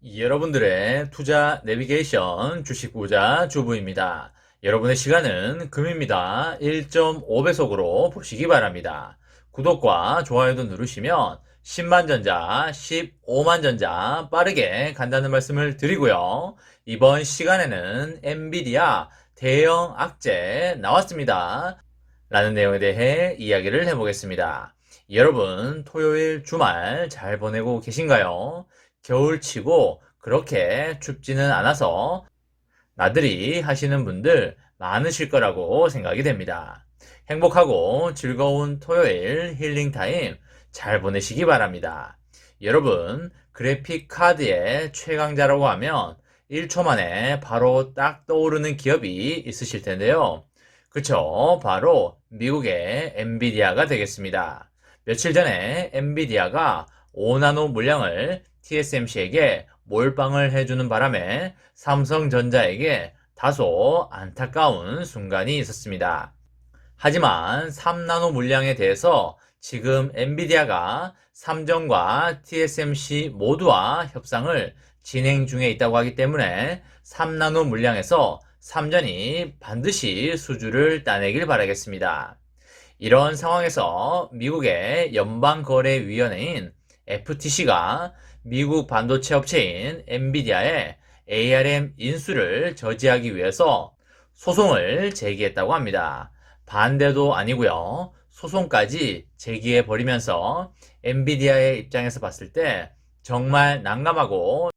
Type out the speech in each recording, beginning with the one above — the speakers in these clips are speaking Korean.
여러분들의 투자 내비게이션 주식부자 주부입니다. 여러분의 시간은 금입니다. 1.5배속으로 보시기 바랍니다. 구독과 좋아요도 누르시면 10만 전자, 15만 전자 빠르게 간다는 말씀을 드리고요. 이번 시간에는 엔비디아 대형 악재 나왔습니다. 라는 내용에 대해 이야기를 해보겠습니다. 여러분, 토요일 주말 잘 보내고 계신가요? 겨울치고 그렇게 춥지는 않아서 나들이 하시는 분들 많으실 거라고 생각이 됩니다. 행복하고 즐거운 토요일 힐링타임 잘 보내시기 바랍니다. 여러분, 그래픽 카드의 최강자라고 하면 1초 만에 바로 딱 떠오르는 기업이 있으실 텐데요. 그쵸? 바로 미국의 엔비디아가 되겠습니다. 며칠 전에 엔비디아가 5나노 물량을 TSMC에게 몰빵을 해주는 바람에 삼성전자에게 다소 안타까운 순간이 있었습니다. 하지만 3나노 물량에 대해서 지금 엔비디아가 삼정과 TSMC 모두와 협상을 진행 중에 있다고 하기 때문에 3나노 물량에서 삼전이 반드시 수주를 따내길 바라겠습니다. 이런 상황에서 미국의 연방거래위원회인 FTC가 미국 반도체 업체인 엔비디아의 ARM 인수를 저지하기 위해서 소송을 제기했다고 합니다. 반대도 아니고요. 소송까지 제기해버리면서 엔비디아의 입장에서 봤을 때 정말 난감하고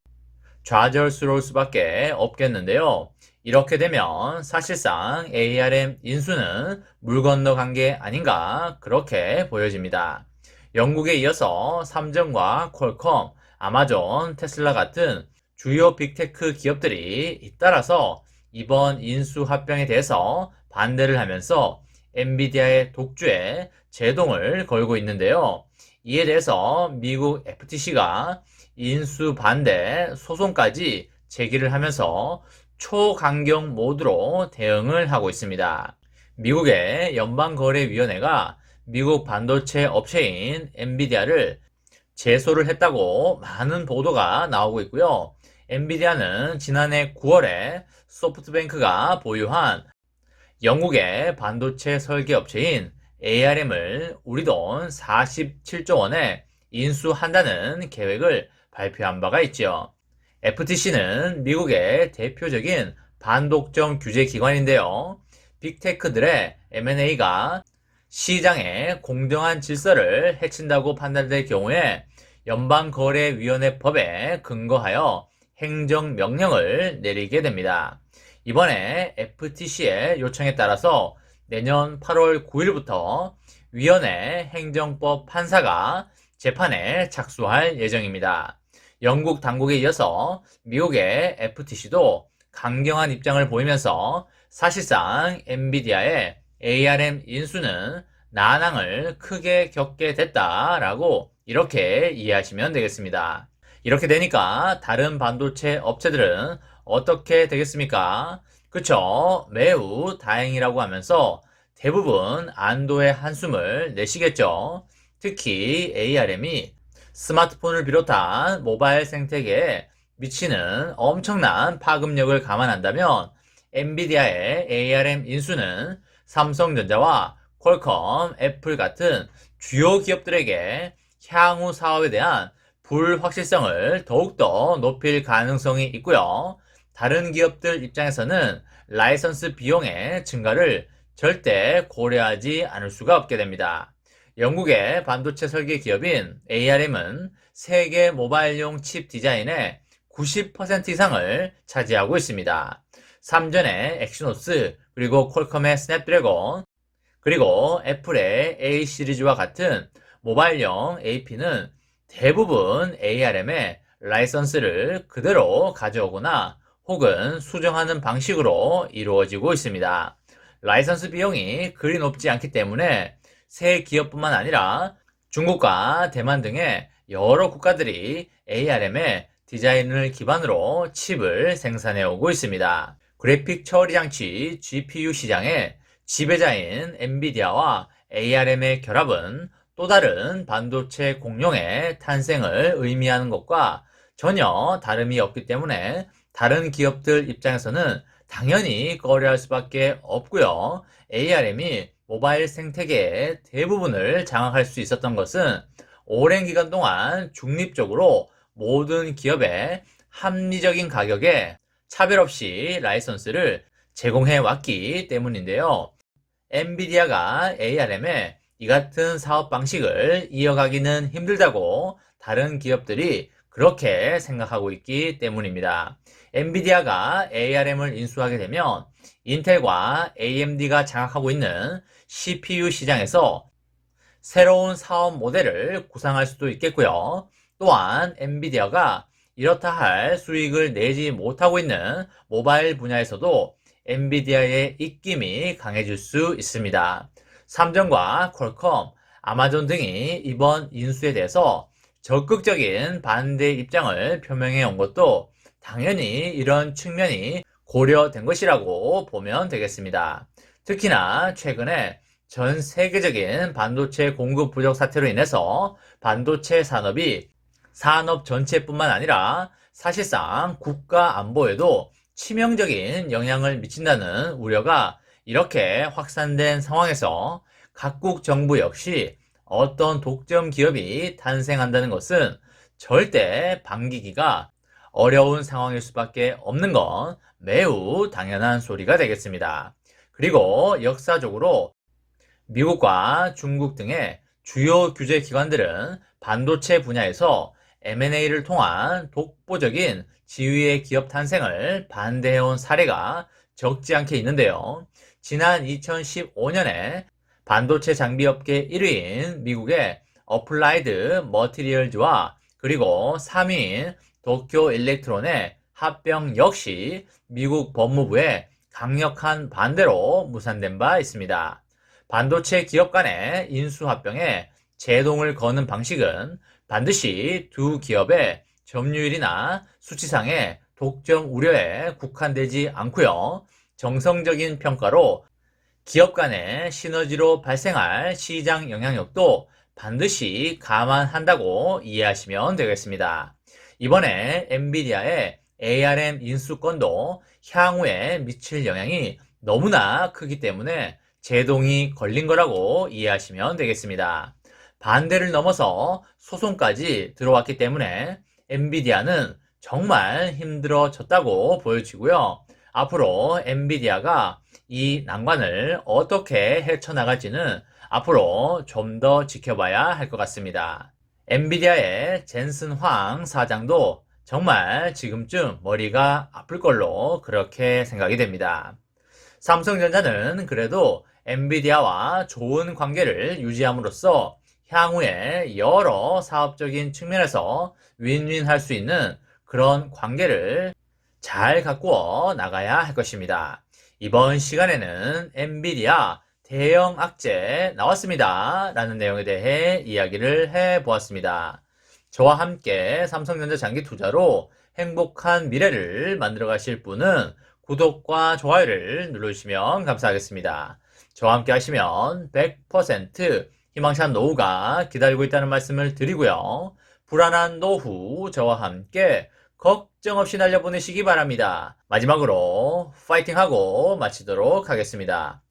좌절스러울 수밖에 없겠는데요. 이렇게 되면 사실상 ARM 인수는 물 건너간 게 아닌가 그렇게 보여집니다. 영국에 이어서 삼성과 퀄컴, 아마존, 테슬라 같은 주요 빅테크 기업들이 잇따라서 이번 인수 합병에 대해서 반대를 하면서 엔비디아의 독주에 제동을 걸고 있는데요. 이에 대해서 미국 FTC가 인수 반대 소송까지 제기를 하면서 초강경 모드로 대응을 하고 있습니다. 미국의 연방거래위원회가 미국 반도체 업체인 엔비디아를 제소를 했다고 많은 보도가 나오고 있고요. 엔비디아는 지난해 9월에 소프트뱅크가 보유한 영국의 반도체 설계 업체인 ARM을 우리 돈 47조 원에 인수한다는 계획을 발표한 바가 있죠. FTC는 미국의 대표적인 반독점 규제 기관인데요. 빅테크들의 M&A가 시장의 공정한 질서를 해친다고 판단될 경우에 연방거래위원회법에 근거하여 행정명령을 내리게 됩니다. 이번에 FTC의 요청에 따라서 내년 8월 9일부터 위원회 행정법 판사가 재판에 착수할 예정입니다. 영국 당국에 이어서 미국의 FTC도 강경한 입장을 보이면서 사실상 엔비디아의 ARM 인수는 난항을 크게 겪게 됐다라고 이렇게 이해하시면 되겠습니다. 이렇게 되니까 다른 반도체 업체들은 어떻게 되겠습니까? 그쵸? 매우 다행이라고 하면서 대부분 안도의 한숨을 내시겠죠? 특히 ARM이 스마트폰을 비롯한 모바일 생태계에 미치는 엄청난 파급력을 감안한다면 엔비디아의 ARM 인수는 삼성전자와 퀄컴, 애플 같은 주요 기업들에게 향후 사업에 대한 불확실성을 더욱더 높일 가능성이 있고요. 다른 기업들 입장에서는 라이선스 비용의 증가를 절대 고려하지 않을 수가 없게 됩니다. 영국의 반도체 설계 기업인 ARM은 세계 모바일용 칩 디자인의 90% 이상을 차지하고 있습니다. 삼전의 엑시노스, 그리고 퀄컴의 스냅드래곤, 그리고 애플의 A 시리즈와 같은 모바일용 AP는 대부분 ARM의 라이선스를 그대로 가져오거나 혹은 수정하는 방식으로 이루어지고 있습니다. 라이선스 비용이 그리 높지 않기 때문에 새 기업뿐만 아니라 중국과 대만 등의 여러 국가들이 ARM의 디자인을 기반으로 칩을 생산해 오고 있습니다. 그래픽 처리 장치 GPU 시장의 지배자인 엔비디아와 ARM의 결합은 또 다른 반도체 공룡의 탄생을 의미하는 것과 전혀 다름이 없기 때문에 다른 기업들 입장에서는 당연히 꺼려할 수밖에 없고요. ARM이 모바일 생태계의 대부분을 장악할 수 있었던 것은 오랜 기간 동안 중립적으로 모든 기업에 합리적인 가격에 차별 없이 라이선스를 제공해 왔기 때문인데요. 엔비디아가 ARM에 이 같은 사업 방식을 이어가기는 힘들다고 다른 기업들이 그렇게 생각하고 있기 때문입니다. 엔비디아가 ARM을 인수하게 되면 인텔과 AMD가 장악하고 있는 CPU 시장에서 새로운 사업 모델을 구상할 수도 있겠고요. 또한 엔비디아가 이렇다 할 수익을 내지 못하고 있는 모바일 분야에서도 엔비디아의 입김이 강해질 수 있습니다. 삼성과 퀄컴, 아마존 등이 이번 인수에 대해서 적극적인 반대 입장을 표명해 온 것도 당연히 이런 측면이 고려된 것이라고 보면 되겠습니다. 특히나 최근에 전 세계적인 반도체 공급 부족 사태로 인해서 반도체 산업이 산업 전체뿐만 아니라 사실상 국가 안보에도 치명적인 영향을 미친다는 우려가 이렇게 확산된 상황에서 각국 정부 역시 어떤 독점 기업이 탄생한다는 것은 절대 방기기가 어려운 상황일 수밖에 없는 건 매우 당연한 소리가 되겠습니다. 그리고 역사적으로 미국과 중국 등의 주요 규제 기관들은 반도체 분야에서 M&A를 통한 독보적인 지위의 기업 탄생을 반대해온 사례가 적지 않게 있는데요. 지난 2015년에 반도체 장비업계 1위인 미국의 어플라이드 머티리얼즈와 그리고 3위인 도쿄 일렉트론의 합병 역시 미국 법무부의 강력한 반대로 무산된 바 있습니다. 반도체 기업 간의 인수합병에 제동을 거는 방식은 반드시 두 기업의 점유율이나 수치상의 독점 우려에 국한되지 않고요. 정성적인 평가로 기업 간의 시너지로 발생할 시장 영향력도 반드시 감안한다고 이해하시면 되겠습니다. 이번에 엔비디아의 ARM 인수건도 향후에 미칠 영향이 너무나 크기 때문에 제동이 걸린 거라고 이해하시면 되겠습니다. 반대를 넘어서 소송까지 들어왔기 때문에 엔비디아는 정말 힘들어졌다고 보여지고요. 앞으로 엔비디아가 이 난관을 어떻게 헤쳐나갈지는 앞으로 좀 더 지켜봐야 할 것 같습니다. 엔비디아의 젠슨 황 사장도 정말 지금쯤 머리가 아플 걸로 그렇게 생각이 됩니다. 삼성전자는 그래도 엔비디아와 좋은 관계를 유지함으로써 향후에 여러 사업적인 측면에서 윈윈 할 수 있는 그런 관계를 잘 가꾸어 나가야 할 것입니다. 이번 시간에는 엔비디아 대형 악재 나왔습니다. 라는 내용에 대해 이야기를 해보았습니다. 저와 함께 삼성전자 장기 투자로 행복한 미래를 만들어 가실 분은 구독과 좋아요를 눌러주시면 감사하겠습니다. 저와 함께 하시면 100% 희망찬 노후가 기다리고 있다는 말씀을 드리고요. 불안한 노후 저와 함께 걱정 없이 날려보내시기 바랍니다. 마지막으로 파이팅하고 마치도록 하겠습니다.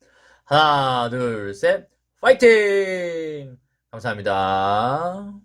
하나, 둘, 셋, 파이팅! 감사합니다.